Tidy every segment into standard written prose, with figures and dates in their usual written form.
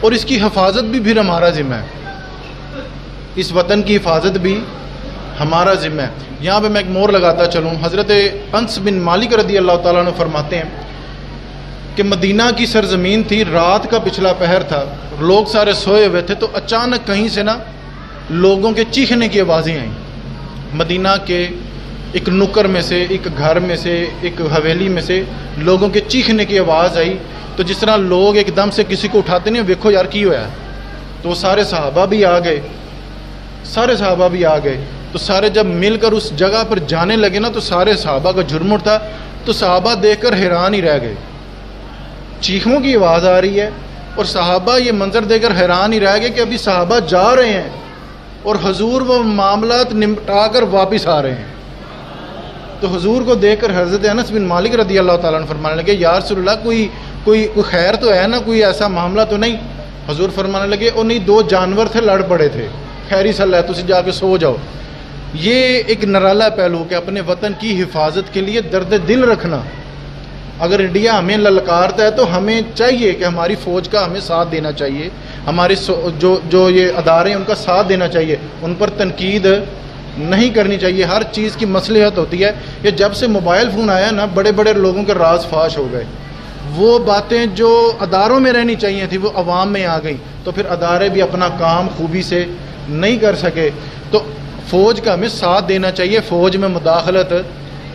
اور اس کی حفاظت بھی پھر ہمارا ذمہ ہے، اس وطن کی حفاظت بھی ہمارا ذمہ ہے۔ یہاں پہ میں ایک مور لگاتا چلوں، حضرت انس بن مالک رضی اللہ تعالیٰ عنہ فرماتے ہیں کہ مدینہ کی سرزمین تھی، رات کا پچھلا پہر تھا، لوگ سارے سوئے ہوئے تھے، تو اچانک کہیں سے نا لوگوں کے چیخنے کی آوازیں آئیں۔ مدینہ کے ایک نکر میں سے، ایک گھر میں سے، ایک حویلی میں سے لوگوں کے چیخنے کی آواز آئی، تو جس طرح لوگ ایک دم سے کسی کو اٹھاتے نہیں، ویکھو یار کی ہوا ہے، تو وہ سارے صحابہ بھی آ گئے، تو سارے جب مل کر اس جگہ پر جانے لگے نا، تو سارے صحابہ کا جرم اٹھا، تو صحابہ دیکھ کر حیران ہی رہ گئے، چیخوں کی آواز آ رہی ہے اور صحابہ یہ منظر دیکھ کر حیران ہی رہ گئے کہ ابھی صحابہ جا رہے ہیں اور حضور وہ معاملات نمٹا کر واپس آ رہے ہیں۔ تو حضور کو دیکھ کر حضرت انس بن مالک رضی اللہ تعالیٰ عنہ فرمانے لگے، یا رسول اللہ کوئی خیر تو ہے نا، کوئی ایسا معاملہ تو نہیں؟ حضور فرمانے لگے، او نہیں، دو جانور تھے لڑ پڑے تھے، خیری صلی اللہ تسی جا کے سو جاؤ۔ یہ ایک نرالا پہلو کہ اپنے وطن کی حفاظت کے لیے درد دل رکھنا۔ اگر انڈیا ہمیں للکارتا ہے تو ہمیں چاہیے کہ ہماری فوج کا ہمیں ساتھ دینا چاہیے، ہمارے جو یہ ادارے ہیں ان کا ساتھ دینا چاہیے، ان پر تنقید نہیں کرنی چاہیے، ہر چیز کی مصلحت ہوتی ہے۔ یہ جب سے موبائل فون آیا نا، بڑے بڑے لوگوں کے راز فاش ہو گئے، وہ باتیں جو اداروں میں رہنی چاہیے تھی وہ عوام میں آ گئیں، تو پھر ادارے بھی اپنا کام خوبی سے نہیں کر سکے۔ تو فوج کا ہمیں ساتھ دینا چاہیے، فوج میں مداخلت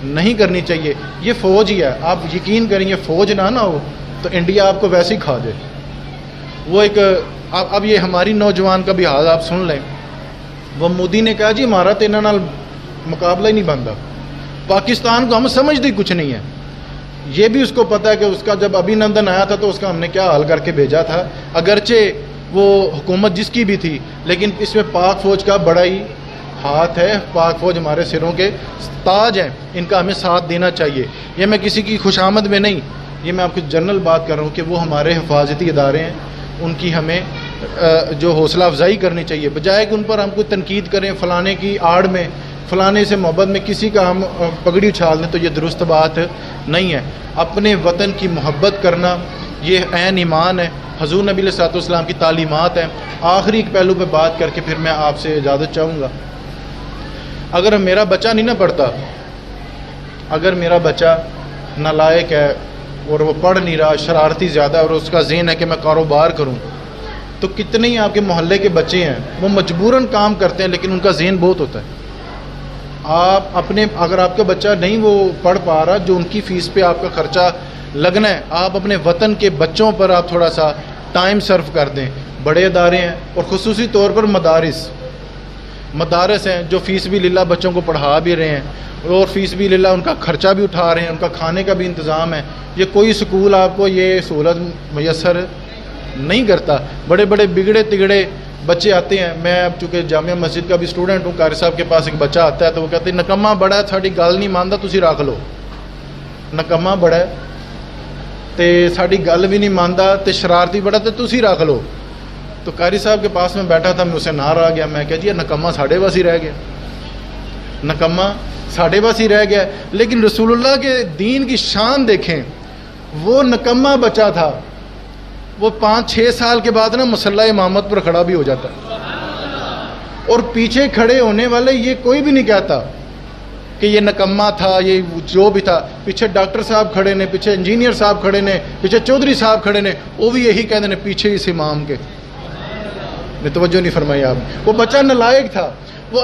نہیں کرنی چاہیے۔ یہ فوج ہی ہے، آپ یقین کریں یہ فوج نہ ہو تو انڈیا آپ کو ویسے ہی کھا دے۔ وہ ایک اب یہ ہماری نوجوان کا بھی حال آپ سن لیں، وہ مودی نے کہا جی ہمارا تو انہاں نال مقابلہ ہی نہیں بنتا، پاکستان کو ہم سمجھتے کچھ نہیں ہے۔ یہ بھی اس کو پتہ ہے کہ اس کا جب ابھی نندن آیا تھا تو اس کا ہم نے کیا حل کر کے بھیجا تھا، اگرچہ وہ حکومت جس کی بھی تھی، لیکن اس میں پاک فوج کا بڑا ہی ہاتھ ہے۔ پاک فوج ہمارے سروں کے تاج ہیں، ان کا ہمیں ساتھ دینا چاہیے۔ یہ میں کسی کی خوشامد میں نہیں، یہ میں آپ کو جنرل بات کر رہا ہوں کہ وہ ہمارے حفاظتی ادارے ہیں، ان کی ہمیں جو حوصلہ افزائی کرنی چاہیے، بجائے کہ ان پر ہم کوئی تنقید کریں فلانے کی آڑ میں، فلانے سے محبت میں کسی کا ہم پگڑی اچھال دیں، تو یہ درست بات نہیں ہے۔ اپنے وطن کی محبت کرنا یہ عین ایمان ہے، حضور نبی علیہ الصلوۃ والسلام کی تعلیمات ہیں۔ آخری ایک پہلو پہ بات کر کے پھر میں آپ سے اجازت چاہوں گا۔ اگر میرا بچہ نہیں نہ پڑھتا، اگر میرا بچہ نالائق ہے اور وہ پڑھ نہیں رہا، شرارتی زیادہ، اور اس کا ذہن ہے کہ میں کاروبار کروں، تو کتنے ہی آپ کے محلے کے بچے ہیں وہ مجبوراً کام کرتے ہیں لیکن ان کا ذہن بہت ہوتا ہے۔ آپ اگر آپ کا بچہ نہیں وہ پڑھ پا رہا، جو ان کی فیس پہ آپ کا خرچہ لگنا ہے، آپ اپنے وطن کے بچوں پر آپ تھوڑا سا ٹائم صرف کر دیں۔ بڑے ادارے ہیں اور خصوصی طور پر مدارس ہیں جو فیس بھی للہ بچوں کو پڑھا بھی رہے ہیں اور فیس بھی للہ ان کا خرچہ بھی اٹھا رہے ہیں، ان کا کھانے کا بھی انتظام ہے۔ یہ کوئی سکول آپ کو یہ سہولت میسر نہیں کرتا۔ بڑے بڑے بگڑے تگڑے بچے آتے ہیں، میں اب چونکہ جامعہ مسجد کا بھی اسٹوڈنٹ ہوں، قاری صاحب کے پاس ایک بچہ آتا ہے تو وہ کہتے ہیں نکما بڑا ہے، ساڈی گل نہیں مانتا، تسی رکھ لو۔ نکما بڑا ہے تے ساڈی گل بھی نہیں مانتا تے شرارتی بڑا تے تسی رکھ لو۔ تو قاری صاحب کے پاس میں بیٹھا تھا، میں اسے نار آ گیا، میں کہا جی نکما ساڑھے پاس ہی رہ گیا، نکما ساڑھے پاس ہی رہ گیا۔ لیکن رسول اللہ کے دین کی شان دیکھیں، وہ نکما بچہ تھا، وہ 5-6 سال کے بعد نا مسلح امامت پر کھڑا بھی ہو جاتا، اور پیچھے کھڑے ہونے والے یہ کوئی بھی نہیں کہتا کہ یہ نکما تھا، یہ جو بھی تھا۔ پیچھے ڈاکٹر صاحب کھڑے نے، پیچھے انجینئر صاحب کھڑے نے، پیچھے چودھری صاحب کھڑے نے، وہ بھی یہی کہتے ہیں پیچھے اس امام کے۔ نے توجہ نہیں فرمائی آپ، وہ بچہ نالائق تھا۔ وہ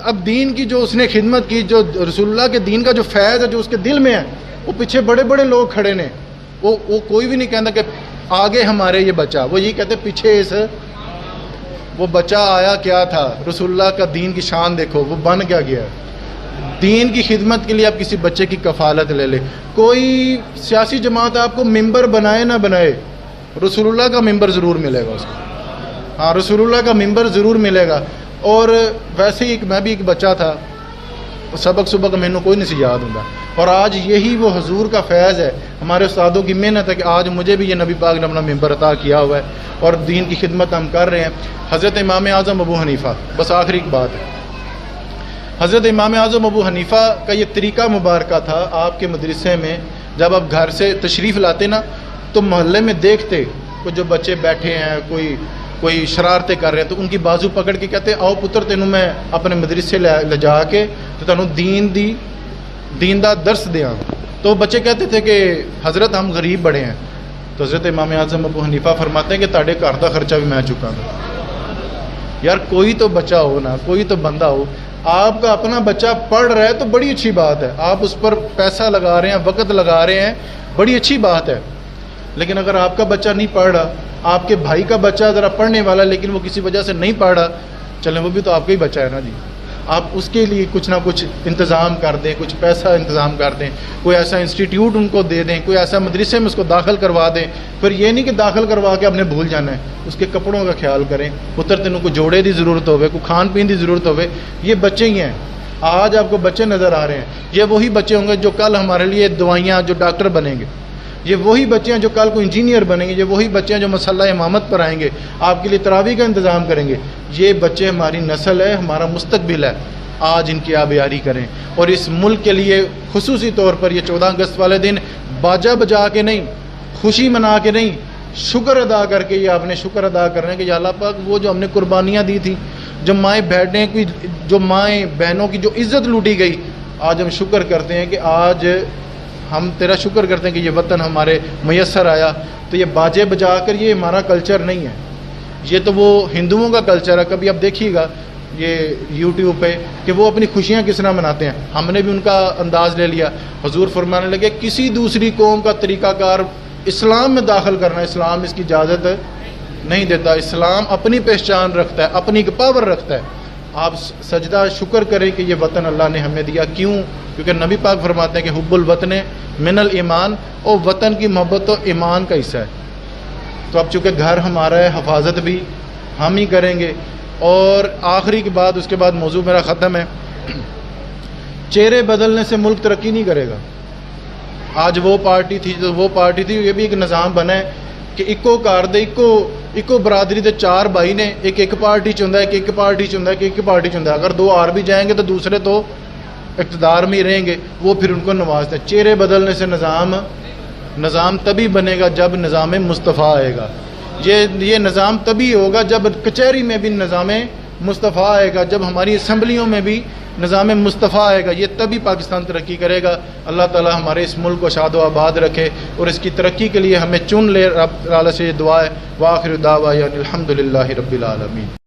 اب دین کی جو اس نے خدمت کی، جو رسول اللہ کے دین کا جو فیض ہے جو اس کے دل میں ہے، وہ پیچھے بڑے بڑے لوگ کھڑے نے، وہ کوئی بھی نہیں کہتا کہ آگے ہمارے یہ بچہ، وہ یہی کہتے پیچھے اس وہ بچہ آیا کیا تھا۔ رسول اللہ کا دین کی شان دیکھو، وہ بن کیا گیا۔ دین کی خدمت کے لیے آپ کسی بچے کی کفالت لے لے۔ کوئی سیاسی جماعت آپ کو ممبر بنائے نہ بنائے، رسول اللہ کا ممبر ضرور ملے گا اس کو، ہاں رسول اللہ کا ممبر ضرور ملے گا۔ اور ویسے ہی میں بھی ایک بچہ تھا، سبق میں کوئی نہیں سی یاد ہوں گا، اور آج یہی وہ حضور کا فیض ہے، ہمارے استادوں کی محنت ہے کہ آج مجھے بھی یہ نبی پاک نے اپنا ممبر عطا کیا ہوا ہے اور دین کی خدمت ہم کر رہے ہیں۔ حضرت امام اعظم ابو حنیفہ، بس آخری ایک بات ہے، حضرت امام اعظم ابو حنیفہ کا یہ طریقہ مبارکہ تھا، آپ کے مدرسے میں جب آپ گھر سے تشریف لاتے نا تو محلے میں دیکھتے کوئی جو بچے بیٹھے ہیں کوئی شرارتیں کر رہے ہیں تو ان کی بازو پکڑ کے کہتے ہیں آؤ پتر تینوں میں اپنے مدرسے لے جا کے تو تینوں دین دا درس دیاں. تو بچے کہتے تھے کہ حضرت ہم غریب بڑے ہیں. تو حضرت امام اعظم ابو حنیفہ فرماتے ہیں کہ تاڑے گھر دا خرچہ بھی میں چکا ہوں. یار کوئی تو بچہ ہو نا, کوئی تو بندہ ہو. آپ کا اپنا بچہ پڑھ رہا ہے تو بڑی اچھی بات ہے, آپ اس پر پیسہ لگا رہے ہیں, وقت لگا رہے ہیں, بڑی اچھی بات ہے. لیکن اگر آپ کا بچہ نہیں پڑھ رہا, آپ کے بھائی کا بچہ ذرا پڑھنے والا لیکن وہ کسی وجہ سے نہیں پڑھ رہا, چلیں وہ بھی تو آپ کا ہی بچہ ہے نا جی. آپ اس کے لیے کچھ نہ کچھ انتظام کر دیں, کچھ پیسہ انتظام کر دیں, کوئی ایسا انسٹیٹیوٹ ان کو دے دیں, کوئی ایسا مدرسے میں اس کو داخل کروا دیں. پھر یہ نہیں کہ داخل کروا کے آپ نے بھول جانا ہے, اس کے کپڑوں کا خیال کریں. پتر تینوں کو جوڑے دی ضرورت ہوئے, کوئی کھان پین دی ضرورت ہوئے. یہ بچے ہی ہیں. آج آپ کو بچے نظر آ رہے ہیں, یہ وہی بچے ہوں گے جو کل ہمارے لیے دوائیاں, جو ڈاکٹر بنیں گے. یہ وہی بچے ہیں جو کل کو انجینئر بنیں گے. یہ وہی بچے ہیں جو مسلح امامت پر آئیں گے, آپ کے لیے تراویح کا انتظام کریں گے. یہ بچے ہماری نسل ہے, ہمارا مستقبل ہے. آج ان کی آبیاری کریں. اور اس ملک کے لیے خصوصی طور پر یہ 14 اگست والے دن باجا بجا کے نہیں, خوشی منا کے نہیں, شکر ادا کر کے, یہ آپ نے شکر ادا کرنا ہے کہ یا اللہ پاک وہ جو ہم نے قربانیاں دی تھیں, جو مائیں بہنیں کی, جو مائیں بہنوں کی جو عزت لوٹی گئی, آج ہم شکر کرتے ہیں کہ آج ہم تیرا شکر کرتے ہیں کہ یہ وطن ہمارے میسر آیا. تو یہ باجے بجا کر یہ ہمارا کلچر نہیں ہے, یہ تو وہ ہندوؤں کا کلچر ہے. کبھی آپ دیکھیے گا یہ یوٹیوب پہ کہ وہ اپنی خوشیاں کس طرح مناتے ہیں. ہم نے بھی ان کا انداز لے لیا. حضور فرمانے لگے کسی دوسری قوم کا طریقہ کار اسلام میں داخل کرنا, اسلام اس کی اجازت نہیں دیتا. اسلام اپنی پہچان رکھتا ہے, اپنی ایک پاور رکھتا ہے. آپ سجدہ شکر کریں کہ یہ وطن اللہ نے ہمیں دیا. کیوں؟ کیونکہ نبی پاک فرماتے ہیں کہ حب الوطن من الایمان, اور وطن کی محبت تو ایمان کا حصہ ہے. تو اب چونکہ گھر ہمارا ہے, حفاظت بھی ہم ہی کریں گے. اور آخری کی بات, اس کے بعد موضوع میرا ختم ہے. چہرے بدلنے سے ملک ترقی نہیں کرے گا. آج وہ پارٹی تھی تو وہ پارٹی تھی, یہ بھی ایک نظام بنا ہے کہ اکو کار دے, اکو برادری دے 4 بھائی نے, ایک پارٹی چندا ہے, ایک پارٹی چندا ہے, ایک پارٹی چندا ہے. اگر 2 اور بھی جائیں گے تو دوسرے تو اقتدار میں ہی رہیں گے, وہ پھر ان کو نوازتے ہیں. چہرے بدلنے سے نظام تبھی بنے گا جب نظام مصطفیٰ آئے گا. یہ نظام تبھی ہوگا جب کچہری میں بھی نظام مصطفیٰ آئے گا, جب ہماری اسمبلیوں میں بھی نظام مصطفیٰ آئے گا. یہ تبھی پاکستان ترقی کرے گا. اللہ تعالی ہمارے اس ملک کو شاد و آباد رکھے اور اس کی ترقی کے لیے ہمیں چن لے. رب تعالی سے یہ دعا ہے. وآخر دعوانا الحمدللہ رب العالمین.